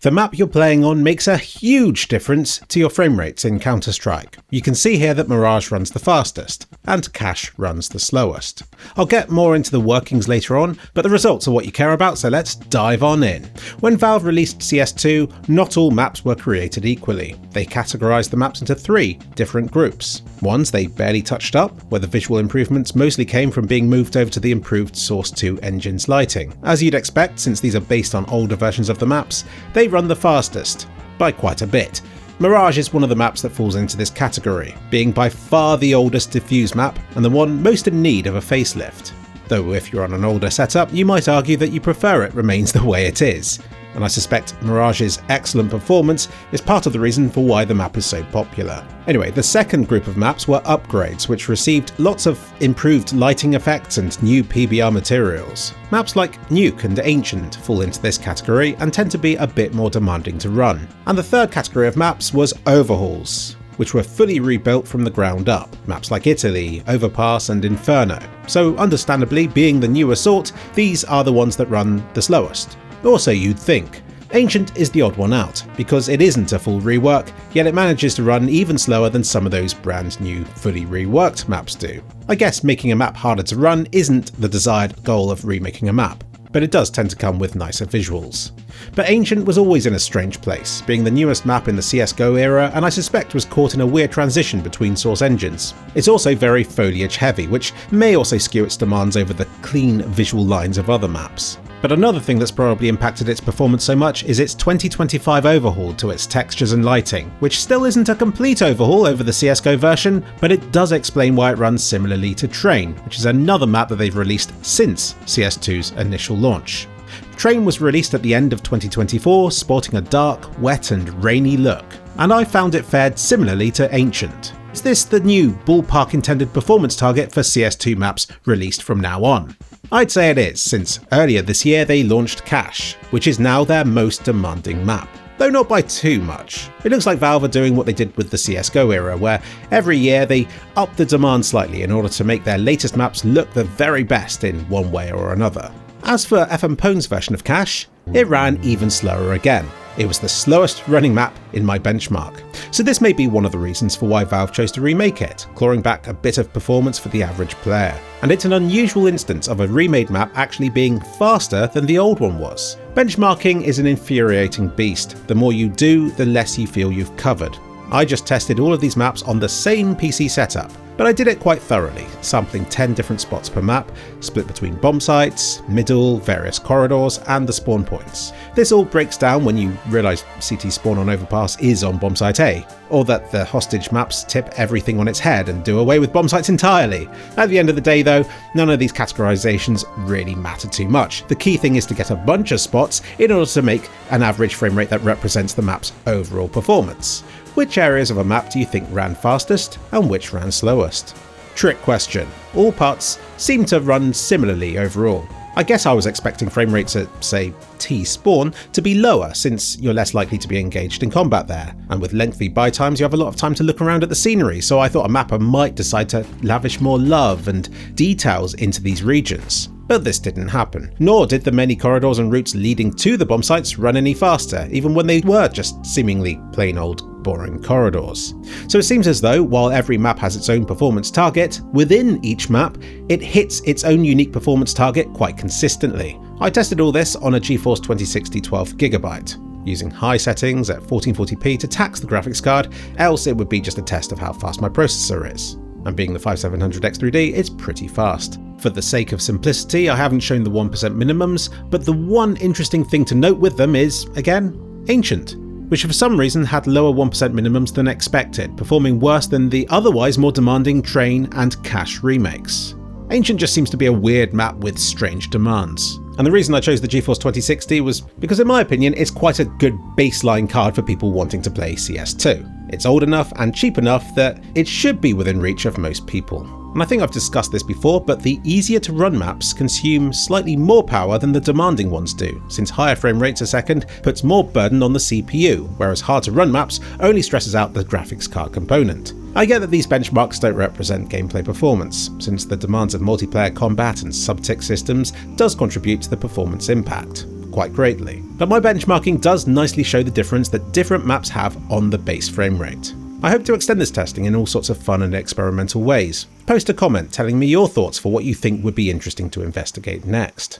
The map you're playing on makes a huge difference to your frame rates in Counter-Strike. You can see here that Mirage runs the fastest, and Cache runs the slowest. I'll get more into the workings later on, but the results are what you care about, so let's dive on in. When Valve released CS2, not all maps were created equally. They categorized the maps into 3 different groups. Ones they barely touched up, where the visual improvements mostly came from being moved over to the improved Source 2 engine's lighting. As you'd expect, since these are based on older versions of the maps, they run the fastest, by quite a bit. Mirage is one of the maps that falls into this category, being by far the oldest diffuse map and the one most in need of a facelift. Though if you're on an older setup, you might argue that you prefer it remains the way it is. And I suspect Mirage's excellent performance is part of the reason for why the map is so popular. Anyway, the second group of maps were upgrades, which received lots of improved lighting effects and new PBR materials. Maps like Nuke and Ancient fall into this category and tend to be a bit more demanding to run. And the third category of maps was overhauls, which were fully rebuilt from the ground up. Maps like Italy, Overpass and Inferno. So understandably, being the newer sort, these are the ones that run the slowest. Or so you'd think. Ancient is the odd one out, because it isn't a full rework, yet it manages to run even slower than some of those brand new, fully reworked maps do. I guess making a map harder to run isn't the desired goal of remaking a map, but it does tend to come with nicer visuals. But Ancient was always in a strange place, being the newest map in the CSGO era, and I suspect was caught in a weird transition between source engines. It's also very foliage heavy, which may also skew its demands over the clean visual lines of other maps. But another thing that's probably impacted its performance so much is its 2025 overhaul to its textures and lighting, which still isn't a complete overhaul over the CSGO version, but it does explain why it runs similarly to Train, which is another map that they've released since CS2's initial launch. Train was released at the end of 2024, sporting a dark, wet and rainy look, and I found it fared similarly to Ancient. Is this the new ballpark intended performance target for CS2 maps released from now on? I'd say it is, since earlier this year they launched Cache, which is now their most demanding map. Though not by too much. It looks like Valve are doing what they did with the CSGO era, where every year they up the demand slightly in order to make their latest maps look the very best in one way or another. As for FMPone's version of Cache, it ran even slower again. It was the slowest running map in my benchmark. So this may be one of the reasons for why Valve chose to remake it, clawing back a bit of performance for the average player. And it's an unusual instance of a remade map actually being faster than the old one was. Benchmarking is an infuriating beast. The more you do, the less you feel you've covered. I just tested all of these maps on the same PC setup, but I did it quite thoroughly, sampling 10 different spots per map, split between bomb sites, middle, various corridors, and the spawn points. This all breaks down when you realise CT spawn on Overpass is on bomb site A, or that the hostage maps tip everything on its head and do away with bomb sites entirely. At the end of the day though, none of these categorisations really matter too much. The key thing is to get a bunch of spots in order to make an average frame rate that represents the map's overall performance. Which areas of a map do you think ran fastest and which ran slowest? Trick question. All parts seem to run similarly overall. I guess I was expecting frame rates at, say, T-spawn to be lower since you're less likely to be engaged in combat there, and with lengthy buy times you have a lot of time to look around at the scenery, so I thought a mapper might decide to lavish more love and details into these regions. But this didn't happen, nor did the many corridors and routes leading to the bomb sites run any faster, even when they were just seemingly plain old boring corridors. So it seems as though, while every map has its own performance target, within each map, it hits its own unique performance target quite consistently. I tested all this on a Geforce 2060 12GB, using high settings at 1440p to tax the graphics card, else it would be just a test of how fast my processor is. And being the 5700X3D, it's pretty fast. For the sake of simplicity, I haven't shown the 1% minimums, but the one interesting thing to note with them is, again, Ancient, which for some reason had lower 1% minimums than expected, performing worse than the otherwise more demanding Train and Cache remakes. Ancient just seems to be a weird map with strange demands. And the reason I chose the Geforce 2060 was because, in my opinion, it's quite a good baseline card for people wanting to play CS2. It's old enough and cheap enough that it should be within reach of most people. And I think I've discussed this before, but the easier to run maps consume slightly more power than the demanding ones do, since higher frame rates a second puts more burden on the CPU, whereas hard to run maps only stresses out the graphics card component. I get that these benchmarks don't represent gameplay performance, since the demands of multiplayer combat and sub-tick systems does contribute to the performance impact. quite greatly. But my benchmarking does nicely show the difference that different maps have on the base frame rate. I hope to extend this testing in all sorts of fun and experimental ways. Post a comment telling me your thoughts for what you think would be interesting to investigate next.